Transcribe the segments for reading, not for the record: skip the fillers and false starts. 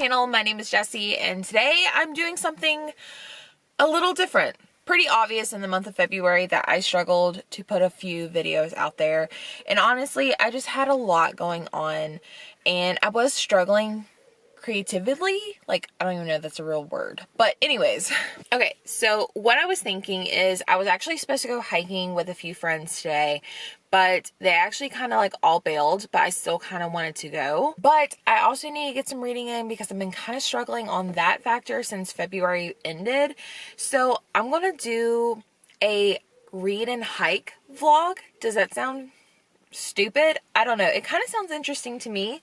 channel. My name is Jessie, and today I'm doing something a little different. Pretty obvious in the month of February that I struggled to put a few videos out there, and honestly I just had a lot going on and I was struggling creatively. Like, I don't even know if that's a real word, but anyways. Okay, so what I was thinking is I was actually supposed to go hiking with a few friends today, but they actually kind of like all bailed, but I still kind of wanted to go. But I also need to get some reading in because I've been kind of struggling on that factor since February ended. So I'm gonna do a read and hike vlog. Does that sound stupid? I don't know. It kind of sounds interesting to me.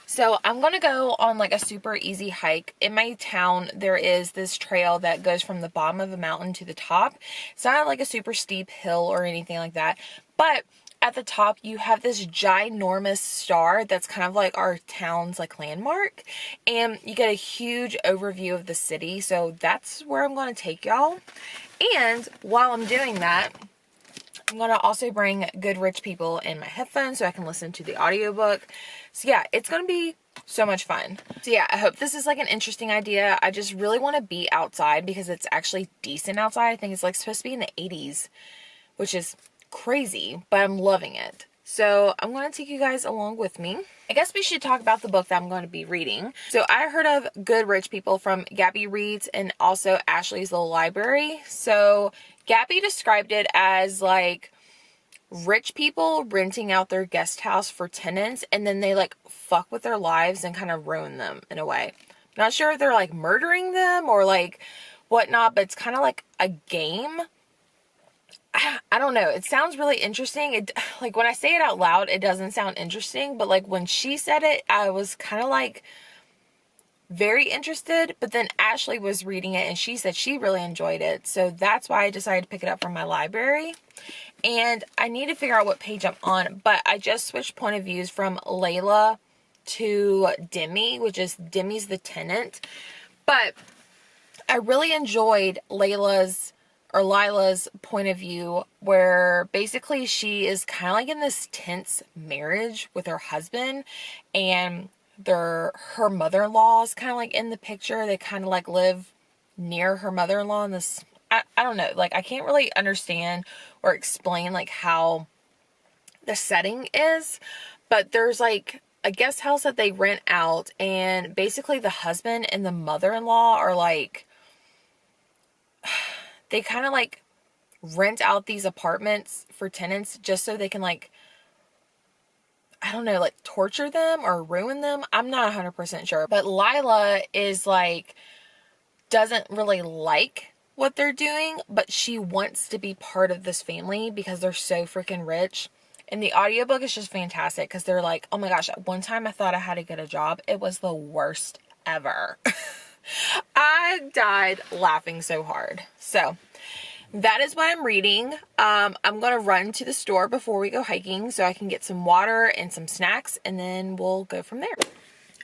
So I'm going to go on like a super easy hike. In my town, there is this trail that goes from the bottom of a mountain to the top. It's not like a super steep hill or anything like that, but at the top you have this ginormous star that's kind of like our town's like landmark, and you get a huge overview of the city. So that's where I'm going to take y'all. And while I'm doing that, I'm going to also bring Good Rich People in my headphones so I can listen to the audiobook. So yeah, it's going to be so much fun. So yeah, I hope this is like an interesting idea. I just really want to be outside because it's actually decent outside. I think it's like supposed to be in the 80s, which is crazy, but I'm loving it. So I'm going to take you guys along with me. I guess we should talk about the book that I'm going to be reading. So I heard of Good Rich People from Gabby Reads and also Ashley's Little Library. So Gabby described it as like rich people renting out their guest house for tenants, and then they like fuck with their lives and kind of ruin them in a way. Not sure if they're like murdering them or like whatnot, but it's kind of like a game. I don't know. It sounds really interesting. It, like when I say it out loud, it doesn't sound interesting, but like when she said it, I was kind of like very interested. But then Ashley was reading it and she said she really enjoyed it. So that's why I decided to pick it up from my library. And I need to figure out what page I'm on, but I just switched point of views from Layla to Demi, which is Demi's the tenant. But I really enjoyed Lila's point of view, where basically she is kind of like in this tense marriage with her husband, and her mother-in-law is kind of like in the picture. They kind of like live near her mother-in-law in this, I don't know, like I can't really understand or explain like how the setting is, but there's like a guest house that they rent out, and basically the husband and the mother-in-law are like, they kind of like rent out these apartments for tenants just so they can like, I don't know, like torture them or ruin them. I'm not 100% sure. But Lila is like, doesn't really like what they're doing, but she wants to be part of this family because they're so freaking rich. And the audiobook is just fantastic because they're like, oh my gosh, at one time I thought I had to get a job. It was the worst ever. I died laughing so hard. So that is what I'm reading. I'm going to run to the store before we go hiking so I can get some water and some snacks, and then we'll go from there.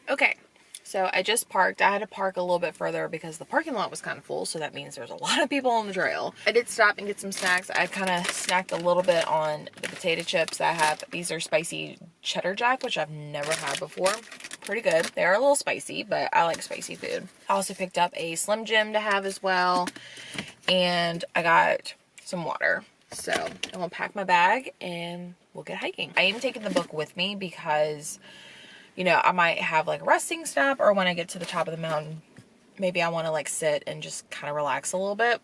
Okay, so I just parked. I had to park a little bit further because the parking lot was kind of full, so that means there's a lot of people on the trail. I did stop and get some snacks. I kind of snacked a little bit on the potato chips that I have. These are spicy cheddar jack, which I've never had before. Pretty good. They are a little spicy, but I like spicy food. I also picked up a Slim Jim to have as well, and I got some water. So I'm gonna pack my bag and we'll get hiking. I am taking the book with me because, you know, I might have like a resting stop, or when I get to the top of the mountain, maybe I want to like sit and just kind of relax a little bit.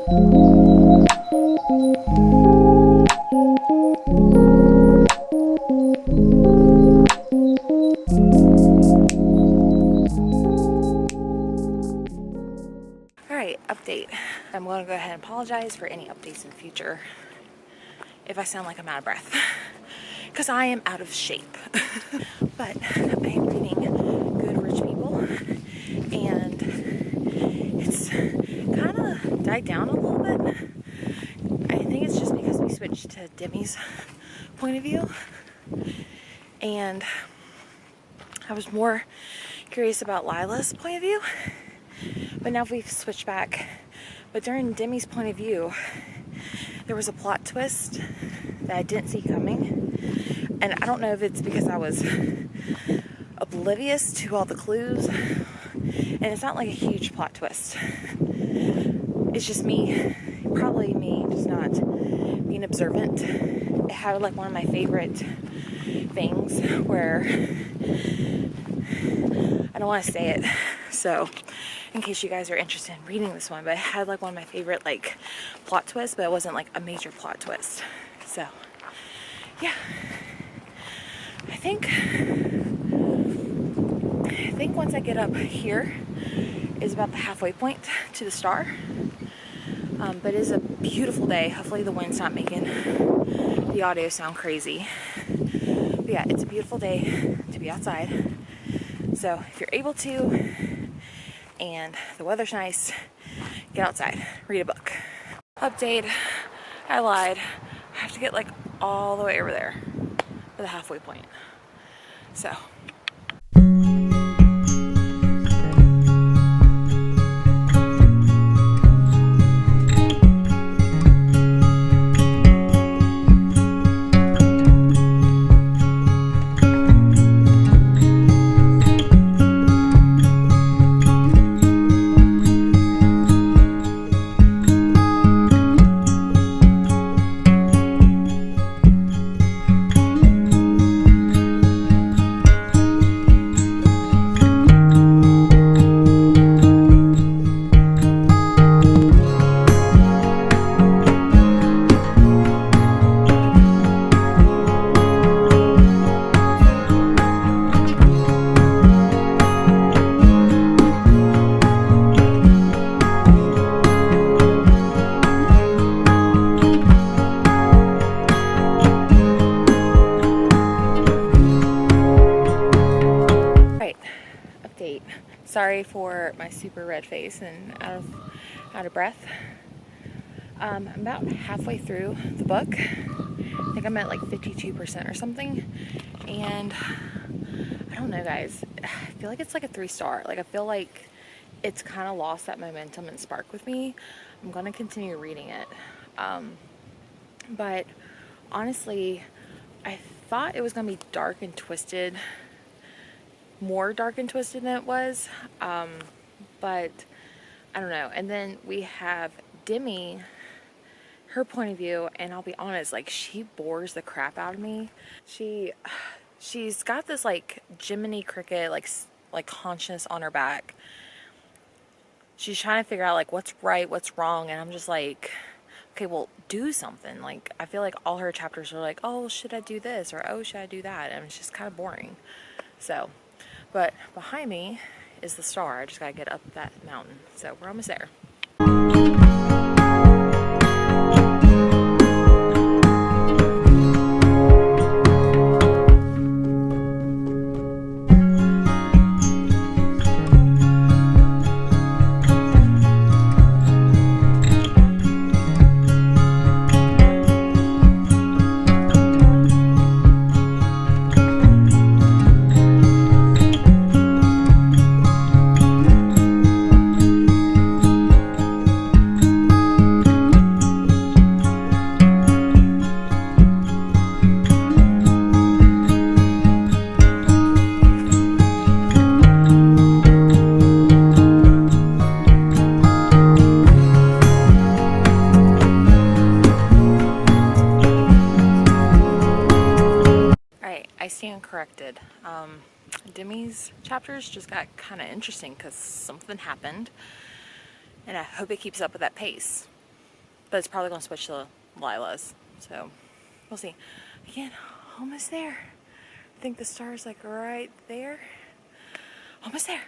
Alright, update. I'm going to go ahead and apologize for any updates in the future if I sound like I'm out of breath, because I am out of shape. But I am reading Good Rich People, and it's kind of died down a little bit. I think it's just because we switched to Demi's point of view, and I was more curious about Lila's point of view, but now we've switched back. But during Demi's point of view, there was a plot twist that I didn't see coming, and I don't know if it's because I was oblivious to all the clues, and it's not like a huge plot twist. It's just me, probably me just not being observant. It had like one of my favorite things where, I don't want to say it, so in case you guys are interested in reading this one, but it had like one of my favorite like plot twists, but it wasn't like a major plot twist. So yeah, I think once I get up here is about the halfway point to the star. But it is a beautiful day. Hopefully the wind's not making the audio sound crazy. But yeah, it's a beautiful day to be outside. So if you're able to and the weather's nice, get outside, read a book. Update, I lied. I have to get like all the way over there for the halfway point. So sorry for my super red face and out of breath. I'm about halfway through the book. I think I'm at like 52% or something. And I don't know, guys. I feel like it's like a 3-star. Like I feel like it's kind of lost that momentum and spark with me. I'm gonna continue reading it. But honestly, I thought it was gonna be dark and twisted, more dark and twisted than it was, but I don't know. And then we have Demi, her point of view, and I'll be honest, like she bores the crap out of me. She's got this like Jiminy Cricket like conscience on her back. She's trying to figure out like what's right, what's wrong, and I'm just like, okay, well, do something. Like I feel like all her chapters are like, oh, should I do this, or oh, should I do that, and it's just kind of boring. So but behind me is the star. I just gotta get up that mountain. So we're almost there. I stand corrected. Demi's chapters just got kind of interesting because something happened, and I hope it keeps up with that pace. but it's probably going to switch to Lila's. So we'll see. Again, almost there. I think the star's like right there. Almost there.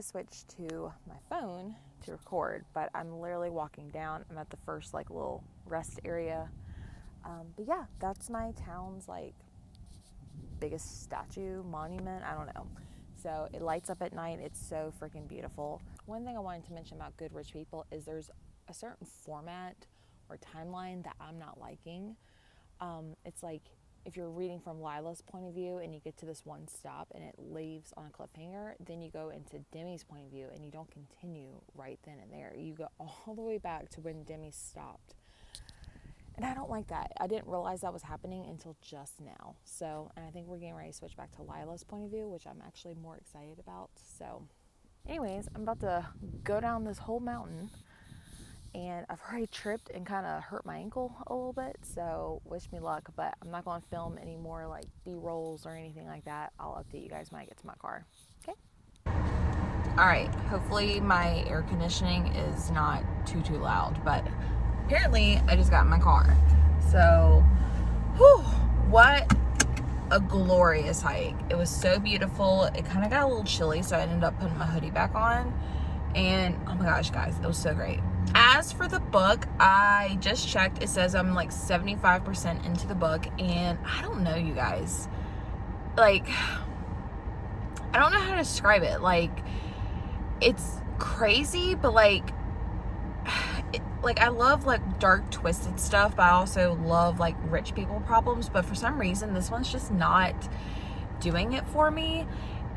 Switch to my phone to record, but I'm literally walking down. I'm at the first like little rest area, but yeah, that's my town's like biggest statue, monument, I don't know. So it lights up at night. It's so freaking beautiful. One thing I wanted to mention about Good Rich People is there's a certain format or timeline that I'm not liking. It's like if you're reading from Lila's point of view and you get to this one stop and it leaves on a cliffhanger, then you go into Demi's point of view and you don't continue right then and there. You go all the way back to when Demi stopped. And I don't like that. I didn't realize that was happening until just now. So, and I think we're getting ready to switch back to Lila's point of view, which I'm actually more excited about. So, anyways, I'm about to go down this whole mountain. And I've already tripped and kind of hurt my ankle a little bit, so wish me luck, but I'm not going to film any more like B-rolls or anything like that. I'll update you guys when I get to my car. Okay? Alright, hopefully my air conditioning is not too loud, but apparently I just got in my car. So, whew, what a glorious hike. It was so beautiful. It kind of got a little chilly, so I ended up putting my hoodie back on. And oh my gosh, guys, it was so great. As for the book, I just checked. It says I'm like 75% into the book, and I don't know, you guys. Like, I don't know how to describe it. Like, it's crazy, but like I love like dark, twisted stuff, but I also love like rich people problems. But for some reason, this one's just not doing it for me.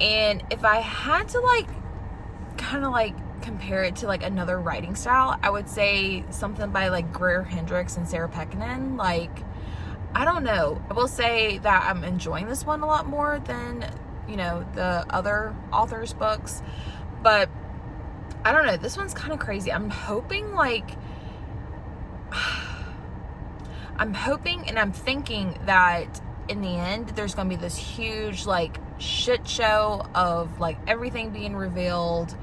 And if I had to like kind of like compare it to like another writing style, I would say something by like Greer Hendricks and Sarah Pekkanen. Like, I don't know. I will say that I'm enjoying this one a lot more than, you know, the other authors' books. But I don't know. This one's kind of crazy. I'm hoping and I'm thinking that in the end there's going to be this huge like shit show of like everything being revealed.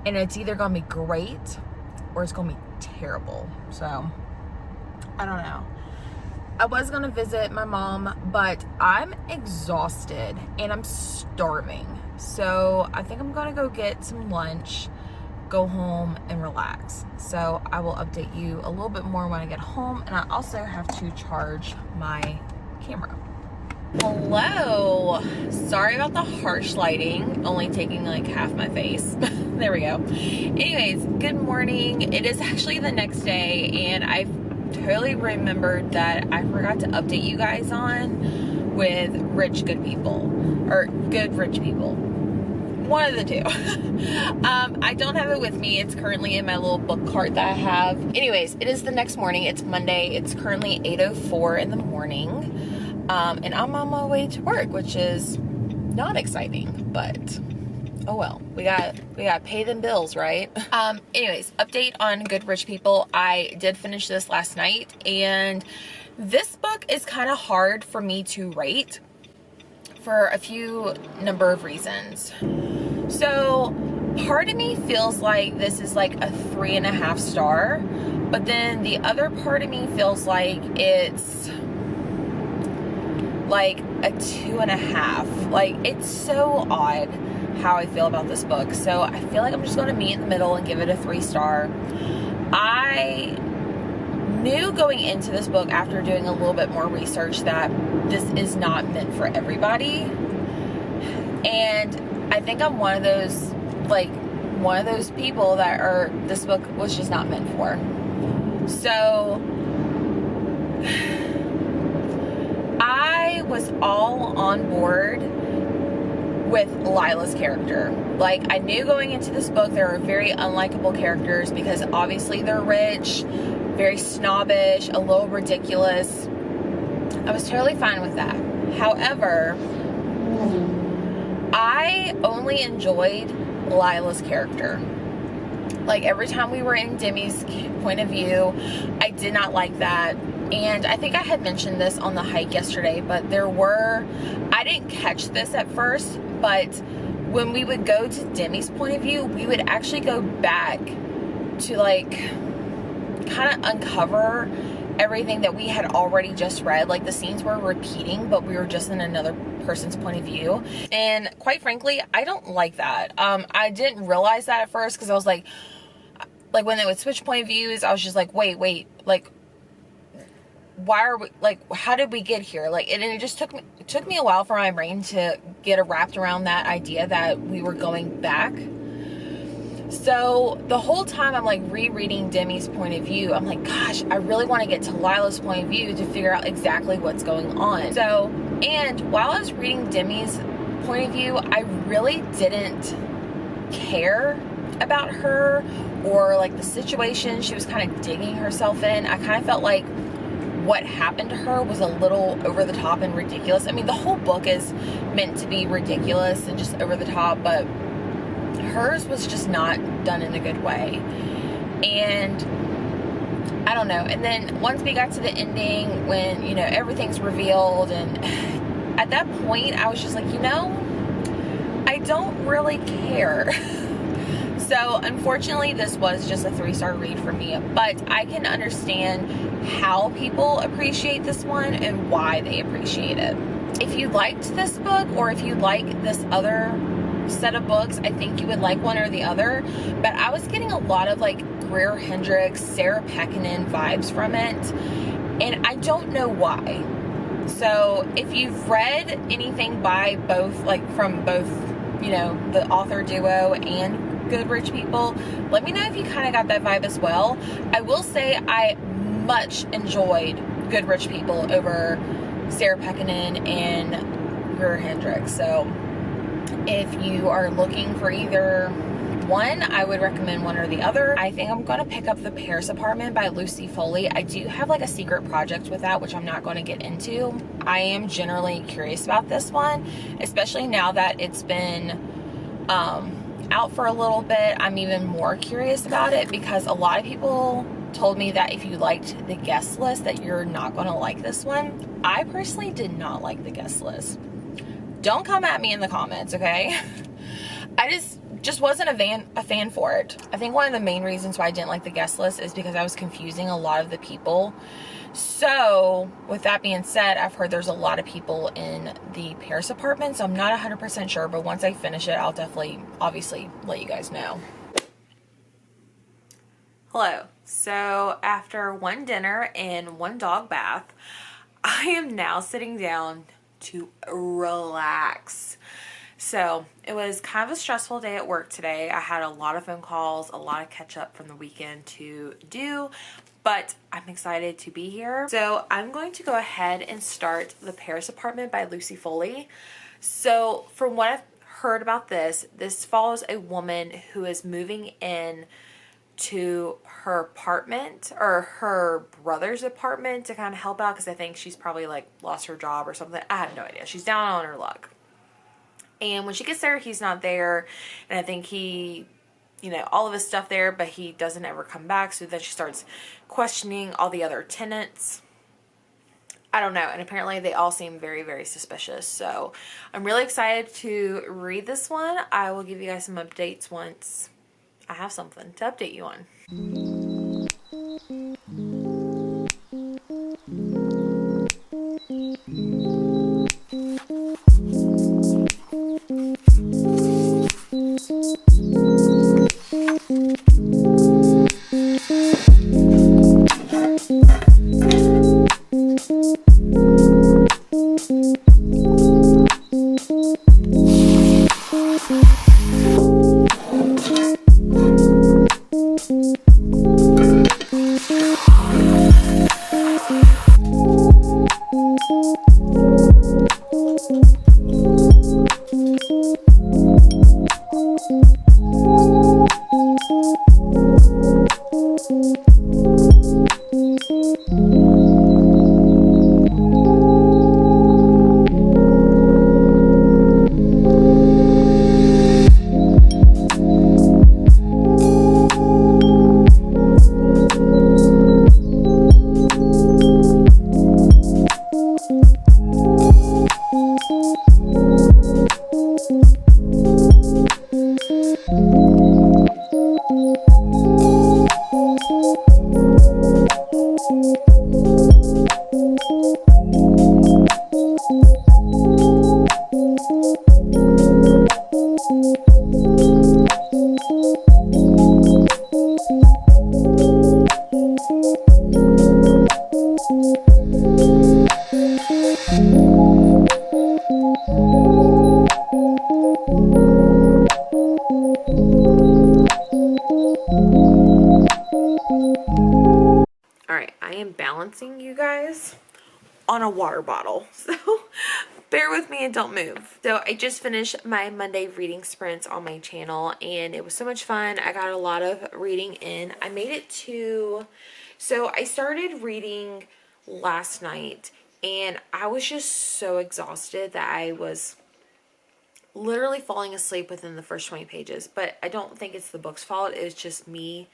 And it's either going to be great or it's going to be terrible. So, I don't know. I was going to visit my mom, but I'm exhausted and I'm starving. So, I think I'm going to go get some lunch, go home, and relax. So, I will update you a little bit more when I get home. And I also have to charge my camera. Hello. Sorry about the harsh lighting, only taking like half my face. There we go. Anyways, good morning. It is actually the next day, and I totally remembered that I forgot to update you guys on with Rich Good People, or Good Rich People. One of the two. I don't have it with me. It's currently in my little book cart that I have. Anyways, it is the next morning. It's Monday. It's currently 8:04 in the morning. And I'm on my way to work, which is not exciting, but oh well. We got to pay them bills, right? Anyways, update on Good Rich People. I did finish this last night, and this book is kind of hard for me to rate for a few number of reasons. So part of me feels like this is like a 3.5 star, but then the other part of me feels like it's like a 2.5. Like, it's so odd how I feel about this book. So I feel like I'm just going to meet in the middle and give it a 3 star. I knew going into this book, after doing a little bit more research, that this is not meant for everybody. think I'm one of those people that this book was just not meant for. So I was all on board with Lila's character. Like, I knew going into this book there were very unlikable characters because obviously they're rich, very snobbish, a little ridiculous. I was totally fine with that. However, I only enjoyed Lila's character. Like, every time we were in Demi's point of view, I did not like that. And I think I had mentioned this on the hike yesterday, but I didn't catch this at first, but when we would go to Demi's point of view, we would actually go back to, like, kind of uncover everything that we had already just read. Like, the scenes were repeating, but we were just in another person's point of view. And quite frankly, I don't like that. I didn't realize that at first because I was like when they would switch point of views, I was just like, wait, like, why are we, like, how did we get here? Like, and it just took me a while for my brain to get wrapped around that idea that we were going back. So the whole time I'm like rereading Demi's point of view, I'm like, gosh, I really want to get to Lila's point of view to figure out exactly what's going on. So, and while I was reading Demi's point of view, I really didn't care about her or like the situation she was kind of digging herself in. I kind of felt like what happened to her was a little over the top and ridiculous. I mean, the whole book is meant to be ridiculous and just over the top, but hers was just not done in a good way. And I don't know. And then once we got to the ending, when, you know, everything's revealed, and at that point I was just like, you know, I don't really care. So unfortunately this was just a 3-star read for me, but I can understand how people appreciate this one and why they appreciate it. If you liked this book, or if you like this other set of books, I think you would like one or the other, but I was getting a lot of like Greer Hendricks, Sarah Pekkanen vibes from it, and I don't know why. So if you've read anything by both, like from both, you know, the author duo and Good Rich People, let me know if you kind of got that vibe as well. I will say I much enjoyed Good Rich People over Sarah Pekkanen and Greer Hendricks. So if you are looking for either one, I would recommend one or the other. I think I'm going to pick up The Paris Apartment by Lucy Foley. I do have like a secret project with that, which I'm not going to get into. I am generally curious about this one, especially now that it's been out for a little bit. I'm even more curious about it because a lot of people told me that if you liked the guest list that you're not going to like this one. I personally did not like the guest list. Don't come at me in the comments, okay? I just wasn't a fan for it. I think one of the main reasons why I didn't like the guest list is because I was confusing a lot of the people. So with that being said, I've heard there's a lot of people in the Paris Apartment, so I'm not 100% sure, but once I finish it, I'll definitely, obviously, let you guys know. Hello. So after one dinner and one dog bath, I am now sitting down to relax. So it was kind of a stressful day at work today. I had a lot of phone calls, a lot of catch up from the weekend to do, but I'm excited to be here. So I'm going to go ahead and start The Paris Apartment by Lucy Foley. So from what I've heard about this follows a woman who is moving in to her apartment, or her brother's apartment, to kind of help out because I think she's probably like lost her job or something. I have no idea. She's down on her luck. And when she gets there, he's not there. And I think he, you know, all of his stuff there, but he doesn't ever come back. So then she starts questioning all the other tenants. I don't know. And apparently they all seem very, very suspicious. So I'm really excited to read this one. I will give you guys some updates once I have something to update you on. Alright, I am balancing you guys on a water bottle, so bear with me and don't move. So I just finished my Monday reading sprints on my channel and it was so much fun. I got a lot of reading in. I made it to, so I started reading last night and I was just so exhausted that I was literally falling asleep within the first 20 pages, but I don't think it's the book's fault. It was just me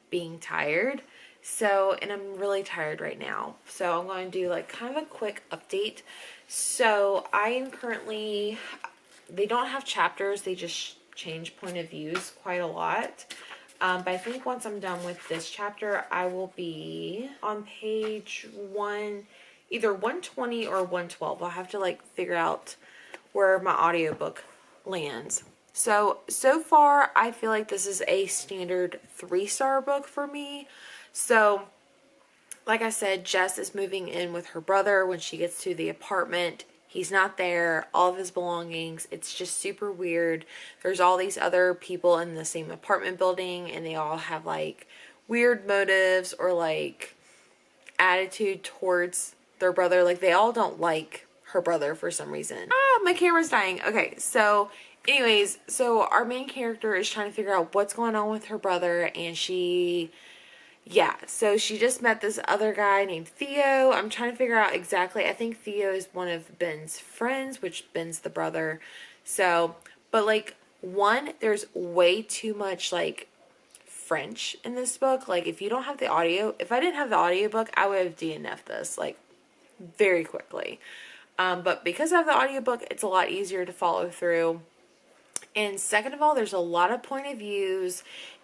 being tired. So, and I'm really tired right now. So I'm going to do like kind of a quick update. So I am currently, they don't have chapters. They just change point of views quite a lot. But I think once I'm done with this chapter, I will be on page either 120 or 112. I'll have to like figure out where my audiobook lands. So far, I feel like this is a standard 3-star book for me. So, like I said, Jess is moving in with her brother when she gets to the apartment. He's not there, all of his belongings. It's just super weird. There's all these other people in the same apartment building and they all have like weird motives or like attitude towards their brother. Like they all don't like her brother for some reason. Ah, my camera's dying. Okay, so anyways, so our main character is trying to figure out what's going on with her brother and so she just met this other guy named Theo. I'm trying to figure out exactly. I think Theo is one of Ben's friends, which Ben's the brother. So, but like there's way too much like French in this book. Like if you don't have the audio, if I didn't have the audiobook, I would have DNF'd this like very quickly. But because I have the audiobook, it's a lot easier to follow through. And second of all, there's a lot of point of views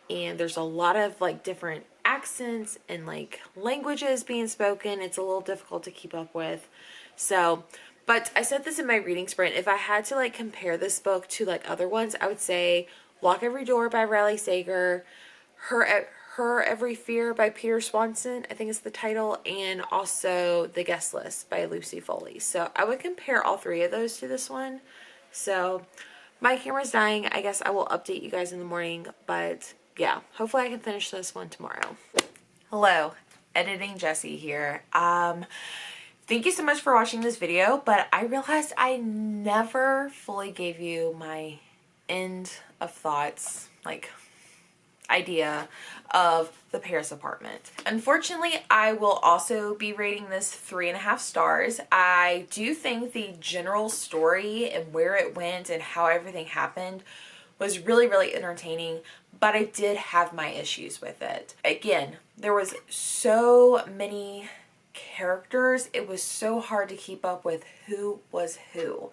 and there's a lot of like different accents and like languages being spoken. It's a little difficult to keep up with. So, but I said this in my reading sprint. If I had to like compare this book to like other ones, I would say Lock Every Door by Riley Sager, Her Every Fear by Peter Swanson, I think is the title, and also The Guest List by Lucy Foley. So I would compare all three of those to this one. So my camera's dying. I guess I will update you guys in the morning, but yeah, hopefully I can finish this one tomorrow. Hello, Editing Jessie here. Thank you so much for watching this video, but I realized I never fully gave you my end of thoughts, like idea of the Paris apartment. Unfortunately, I will also be rating this 3.5 stars. I do think the general story and where it went and how everything happened was really, really entertaining, but I did have my issues with it. Again, there was so many characters. It was so hard to keep up with who was who.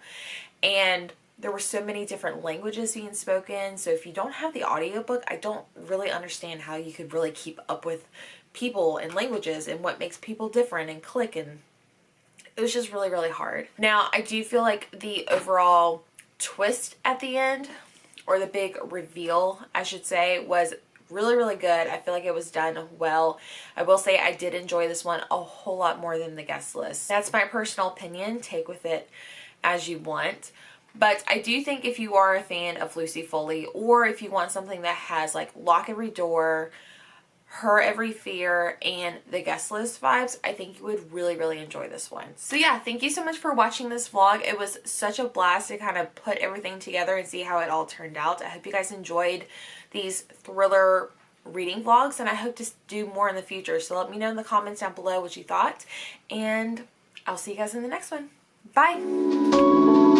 And there were so many different languages being spoken. So if you don't have the audiobook, I don't really understand how you could really keep up with people and languages and what makes people different and click. And it was just really, really hard. Now, I do feel like the overall twist at the end, or the big reveal, I should say, was really, really good. I feel like it was done well. I will say I did enjoy this one a whole lot more than The Guest List. That's my personal opinion. Take with it as you want. But I do think if you are a fan of Lucy Foley, or if you want something that has like Lock Every Door, Her Every Fear, and the Guest List vibes, I think you would really, really enjoy this one. So yeah, thank you so much for watching this vlog. It was such a blast to kind of put everything together and see how it all turned out. I hope you guys enjoyed these thriller reading vlogs, and I hope to do more in the future. So let me know in the comments down below what you thought, and I'll see you guys in the next one. Bye!